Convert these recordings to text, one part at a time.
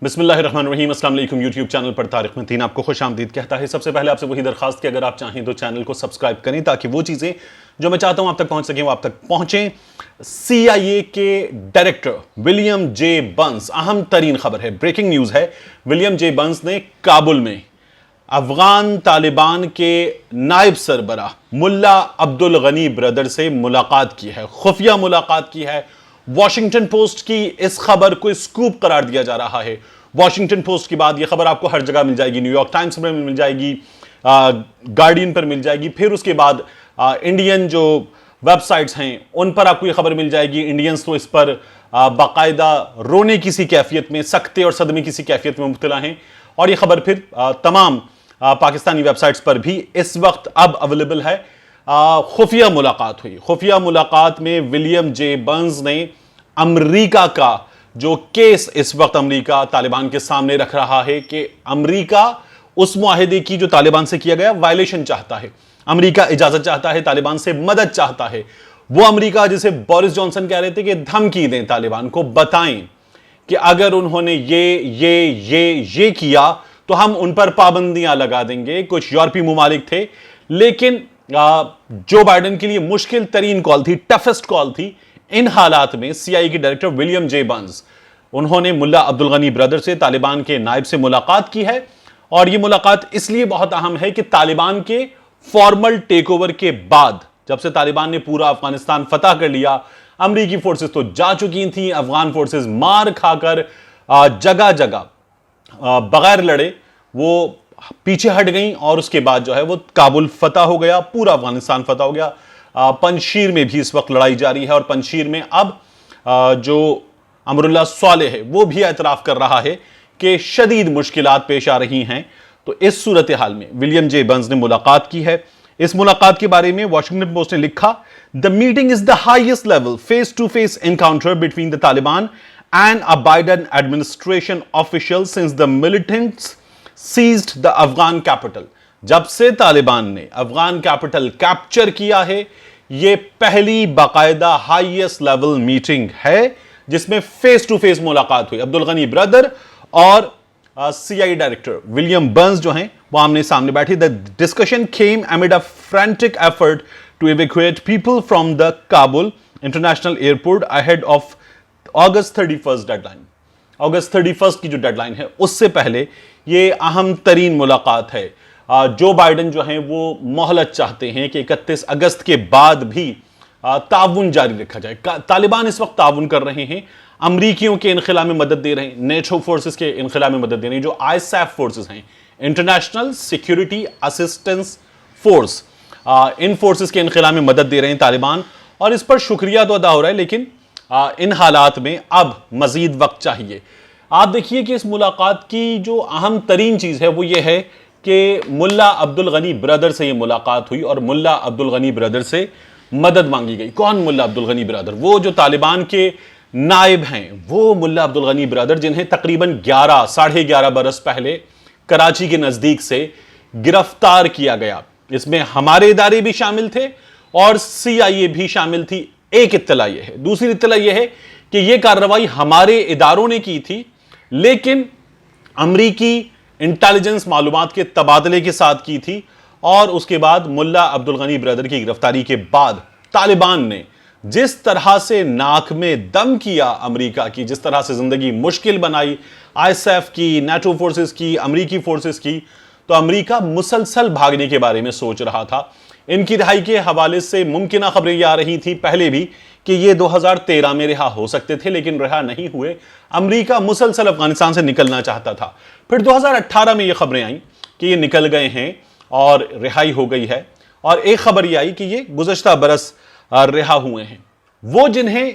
बिस्मिल्लाहिर्रहमानिर्रहीम। अस्सलाम वालेकुम। यूट्यूब चैनल पर तारिक मतीन आपको खुश आमदीद कहता है। सबसे पहले आपसे वही दरखास्त कि अगर आप चाहें तो चैनल को सब्सक्राइब करें ताकि वो चीज़ें जो मैं चाहता हूं आप तक पहुंच सकें वो आप तक पहुंचें। CIA के डायरेक्टर विलियम जे बंस, अहम तरीन खबर है, ब्रेकिंग न्यूज़ है। विलियम जे बंस ने काबुल में अफगान तालिबान के नायब सरबराह मुल्ला अब्दुल गनी ब्रदर से मुलाकात की है, खुफिया मुलाकात की है। वॉशिंगटन पोस्ट की इस खबर को स्कूप करार दिया जा रहा है। वॉशिंगटन पोस्ट के बाद यह खबर आपको हर जगह मिल जाएगी, न्यूयॉर्क टाइम्स में मिल जाएगी, गार्डियन पर मिल जाएगी, फिर उसके बाद इंडियन जो वेबसाइट्स हैं उन पर आपको यह खबर मिल जाएगी। इंडियंस तो इस पर बाकायदा रोने की सी कैफियत में, सख्ते और सदमे की सी कैफियत में मुब्तला हैं। और यह खबर फिर तमाम पाकिस्तानी वेबसाइट्स पर भी इस वक्त अब अवेलेबल है। खुफिया मुलाकात हुई। खुफिया मुलाकात में विलियम जे बंस ने अमेरिका का जो केस इस वक्त अमेरिका तालिबान के सामने रख रहा है कि अमेरिका उस मुआहदे की जो तालिबान से किया गया वायलेशन चाहता है, अमेरिका इजाजत चाहता है, तालिबान से मदद चाहता है। वो अमेरिका जिसे बोरिस जॉनसन कह रहे थे कि धमकी दें तालिबान को, बताएं कि अगर उन्होंने ये किया तो हम उन पर पाबंदियां लगा देंगे। कुछ यूरोपीय मुमालिक थे, लेकिन जो बाइडेन के लिए मुश्किल तरीन कॉल थी, टफेस्ट कॉल थी। इन हालात में CIA के डायरेक्टर विलियम जे बंस, उन्होंने मुल्ला अब्दुल गनी ब्रदर से, तालिबान के नायब से मुलाकात की है। और यह मुलाकात इसलिए बहुत अहम है कि तालिबान के फॉर्मल टेक ओवर के बाद, जब से तालिबान ने पूरा अफगानिस्तान फतह कर लिया, अमरीकी फोर्सेस तो जा चुकी थी, अफगान फोर्सेस मार खाकर जगह जगह बगैर लड़े वो पीछे हट गई। और उसके बाद जो है वो काबुल फतह हो गया, पूरा अफगानिस्तान फतह हो गया। पंजशीर में भी इस वक्त लड़ाई जारी है और पंजशीर में अब जो अमरुल्लाह स्वाले है वो भी एतराफ कर रहा है कि शदीद मुश्किलात पेश आ रही हैं। तो इस सूरत हाल में विलियम जे बंस ने मुलाकात की है। इस मुलाकात के बारे में वॉशिंगटन पोस्ट ने लिखा, the meeting is the highest level face to face encounter between the Taliban and a Biden administration official since the militants seized the Afghan capital। जब से तालिबान ने अफगान कैपिटल कैप्चर किया है, यह पहली बाकायदा हाईएस्ट लेवल मीटिंग है जिसमें फेस टू फेस मुलाकात हुई। अब्दुल गनी ब्रदर और CIA डायरेक्टर विलियम बंस जो हैं वो आमने सामने बैठे। The discussion came amid a frantic effort to evacuate people from the Kabul international airport ahead of अगस्त 31 डेडलाइन। अगस्त 31 की जो डेडलाइन है उससे पहले ये अहम तरीन मुलाकात है। जो बाइडेन जो हैं वो मोहलत चाहते हैं कि 31 अगस्त के बाद भी ताउन जारी रखा जाए। तालिबान इस वक्त ताउन कर रहे हैं, अमरीकियों के इनखिला में मदद दे रहे हैं, नेटो फोर्सेस के इनखिला में मदद दे रहे हैं, जो ISAF फोर्सेस हैं, इंटरनेशनल सिक्योरिटी असिस्टेंस फोर्स, इन फोर्सेस के इनखिला में मदद दे रहे हैं तालिबान। और इस पर शुक्रिया तो अदा हो रहा है, लेकिन इन हालात में अब मजीद वक्त चाहिए। आप देखिए कि इस मुलाकात की जो अहम तरीन चीज़ है वो ये है कि मुल्ला अब्दुल गनी ब्रदर से ये मुलाकात हुई और मुल्ला अब्दुल गनी ब्रदर से मदद मांगी गई। कौन मुल्ला अब्दुल गनी ब्रदर? वो जो तालिबान के नायब हैं, वो मुल्ला अब्दुल गनी ब्रदर जिन्हें तकरीबन 11-11.5 बरस पहले कराची के नज़दीक से गिरफ्तार किया गया। इसमें हमारे इदारे भी शामिल थे और CIA भी शामिल थी। एक इत्तला यह है। दूसरी इत्तला यह है कि यह कार्रवाई हमारे इदारों ने की थी, लेकिन अमरीकी इंटेलिजेंस मालूमात के तबादले के साथ की थी। और उसके बाद मुल्ला अब्दुल गनी ब्रदर की गिरफ्तारी के बाद तालिबान ने जिस तरह से नाक में दम किया अमरीका की, जिस तरह से जिंदगी मुश्किल बनाई ISAF की, नेटो फोर्सेस की, अमरीकी फोर्सेस की, तो अमरीका मुसलसल भागने के बारे में सोच रहा था। इनकी रिहाई के हवाले से मुमकिन खबरें ये आ रही थी पहले भी कि ये 2013 में रिहा हो सकते थे, लेकिन रिहा नहीं हुए। अमेरिका मुसलसल अफगानिस्तान से निकलना चाहता था। फिर 2018 में ये खबरें आई कि ये निकल गए हैं और रिहाई हो गई है। और एक खबर ये आई कि ये गुज़श्ता बरस रिहा हुए हैं। वो जिन्हें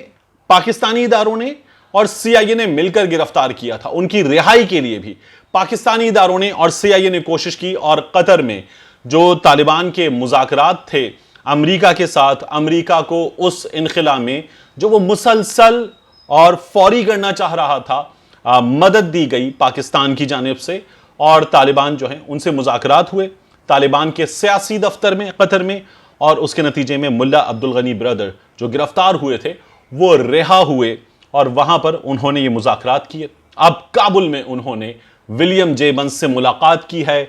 पाकिस्तानी इदारों ने और CIA ने मिलकर गिरफ्तार किया था, उनकी रिहाई के लिए भी पाकिस्तानी इदारों ने और CIA ने कोशिश की। और कतर में जो तालिबान के मुज़ाकरात थे अमेरिका के साथ, अमेरिका को उस इनखिला में जो वो मुसलसल और फौरी करना चाह रहा था, मदद दी गई पाकिस्तान की जानिब से। और तालिबान जो हैं उनसे मुज़ाकरात हुए तालिबान के सियासी दफ्तर में कतर में, और उसके नतीजे में मुल्ला अब्दुल गनी ब्रदर जो गिरफ्तार हुए थे वो रिहा हुए और वहां पर उन्होंने ये मुज़ाकरात किए। अब काबुल में उन्होंने विलियम जे बंस से मुलाकात की है।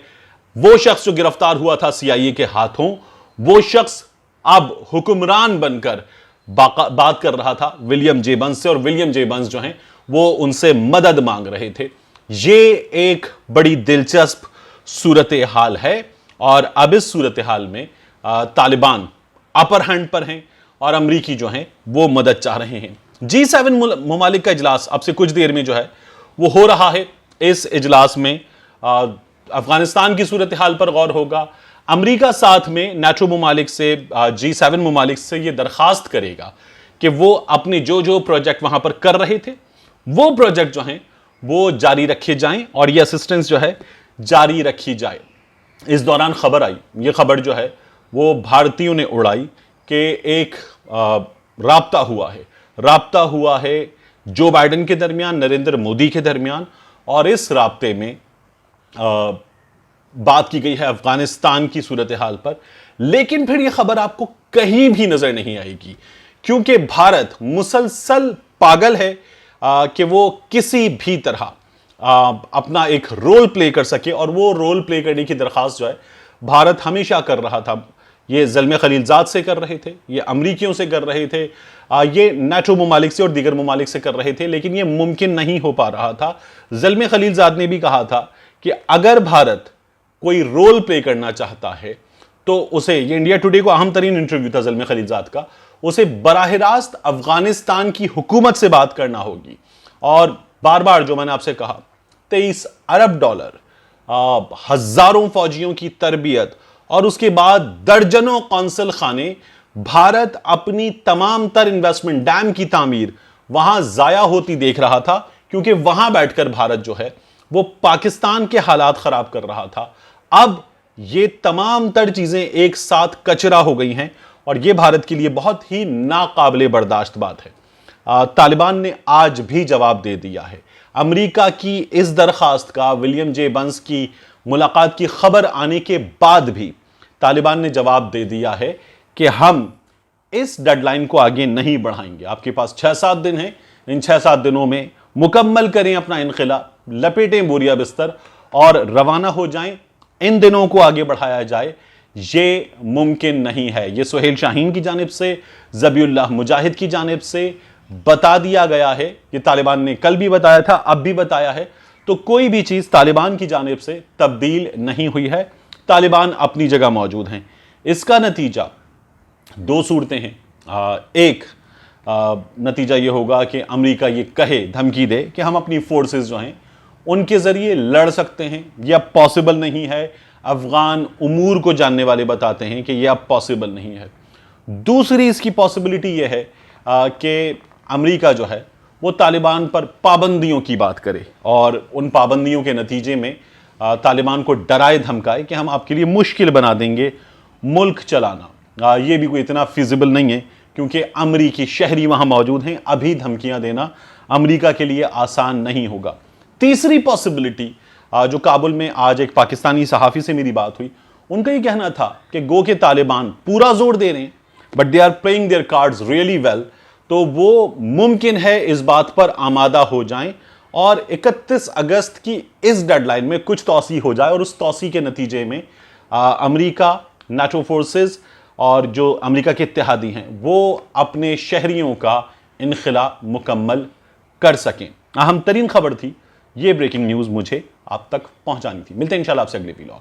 वो शख्स जो गिरफ्तार हुआ था CIA के हाथों, वो शख्स अब हुक्मरान बनकर बात कर रहा था विलियम जे बंस से, और विलियम जे बंस जो हैं वो उनसे मदद मांग रहे थे। ये एक बड़ी दिलचस्प सूरत हाल है, और अब इस सूरत हाल में तालिबान अपर हैंड पर हैं और अमरीकी जो हैं वो मदद चाह रहे हैं। G7 मुमालिक का इजलास अब से कुछ देर में जो है वो हो रहा है। इस इजलास में अफगानिस्तान की सूरत हाल पर गौर होगा। अमरीका साथ में NATO मुमालिक से, G7 मुमालिक से ये दरखास्त करेगा कि वो अपने जो जो प्रोजेक्ट वहां पर कर रहे थे वो प्रोजेक्ट जो हैं वो जारी रखे जाएं और ये असिस्टेंस जो है जारी रखी जाए। इस दौरान खबर आई, ये खबर जो है वो भारतीयों ने उड़ाई कि एक राब्ता हुआ है जो बाइडेन के दरमियान, नरेंद्र मोदी के दरमियान, और इस राब्ते में बात की गई है अफगानिस्तान की सूरत हाल पर। लेकिन फिर यह खबर आपको कहीं भी नजर नहीं आएगी, क्योंकि भारत मुसलसल पागल है कि वो किसी भी तरह अपना एक रोल प्ले कर सके, और वो रोल प्ले करने की दरखास्त जो है भारत हमेशा कर रहा था। ये ज़ल्मे खलीलजाद से कर रहे थे, ये अमरीकियों से कर रहे थे, ये NATO मुमालिक से और दीगर मुमालिक से कर रहे थे, लेकिन ये मुमकिन नहीं हो पा रहा था। ज़ल्मे खलीलजाद ने भी कहा था कि अगर भारत कोई रोल प्ले करना चाहता है तो उसे, ये इंडिया टुडे को अहम तरीन इंटरव्यू था ज़ल्मे खलीलजाद का, उसे बराह रास्त अफगानिस्तान की हुकूमत से बात करना होगी। और बार बार जो मैंने आपसे कहा, $23 अरब, हजारों फौजियों की तरबियत और उसके बाद दर्जनों कौंसल खाने, भारत अपनी तमाम तर इन्वेस्टमेंट, डैम की तामीर वहां जाया होती देख रहा था, क्योंकि वहां बैठकर भारत जो है वो पाकिस्तान के हालात खराब कर रहा था। अब ये तमाम तर चीजें एक साथ कचरा हो गई हैं, और ये भारत के लिए बहुत ही नाकाबिले बर्दाश्त बात है। तालिबान ने आज भी जवाब दे दिया है। अमेरिका की इस दरखास्त का, विलियम जे बंस की मुलाकात की खबर आने के बाद भी तालिबान ने जवाब दे दिया है कि हम इस डेडलाइन को आगे नहीं बढ़ाएंगे। आपके पास 6-7 दिन हैं, इन 6-7 दिनों में मुकम्मल करें अपना इनखिला, लपेटें बोरिया बिस्तर और रवाना हो जाएं। इन दिनों को आगे बढ़ाया जाए, ये मुमकिन नहीं है। ये सुहेल शाहीन की जानिब से, ज़बीउल्लाह मुजाहिद की जानिब से बता दिया गया है। ये तालिबान ने कल भी बताया था, अब भी बताया है। तो कोई भी चीज़ तालिबान की जानिब से तब्दील नहीं हुई है, तालिबान अपनी जगह मौजूद हैं। इसका नतीजा 2 सूरतें हैं। एक नतीजा ये होगा कि अमेरिका ये कहे, धमकी दे कि हम अपनी फोर्सेस जो हैं उनके ज़रिए लड़ सकते हैं, यह अब पॉसिबल नहीं है। अफगान उमूर को जानने वाले बताते हैं कि यह अब पॉसिबल नहीं है। दूसरी इसकी पॉसिबिलिटी यह है कि अमेरिका जो है वो तालिबान पर पाबंदियों की बात करे, और उन पाबंदियों के नतीजे में तालिबान को डराए धमकाए कि हम आपके लिए मुश्किल बना देंगे मुल्क चलाना। ये भी कोई इतना फिजिबल नहीं है, क्योंकि अमरीकी शहरी वहाँ मौजूद हैं। अभी धमकियाँ देना अमेरिका के लिए आसान नहीं होगा। तीसरी पॉसिबिलिटी, जो काबुल में आज एक पाकिस्तानी सहाफ़ी से मेरी बात हुई, उनका ये कहना था कि गो के तालिबान पूरा जोर दे रहे हैं, but they are playing their cards really well, तो वो मुमकिन है इस बात पर आमादा हो जाएं और 31 अगस्त की इस डेडलाइन में कुछ तौसी हो जाए, और उस तौसी के नतीजे में अमेरिका, NATO फोर्सेस और जो अमेरिका के इत्तेहादी हैं वो अपने शहरियों का इनखिला मुकम्मल कर सकें। अहम तरीन खबर थी, ये ब्रेकिंग न्यूज़ मुझे आप तक पहुंचानी थी। मिलते हैं इंशाल्लाह आपसे अगले व्लॉग।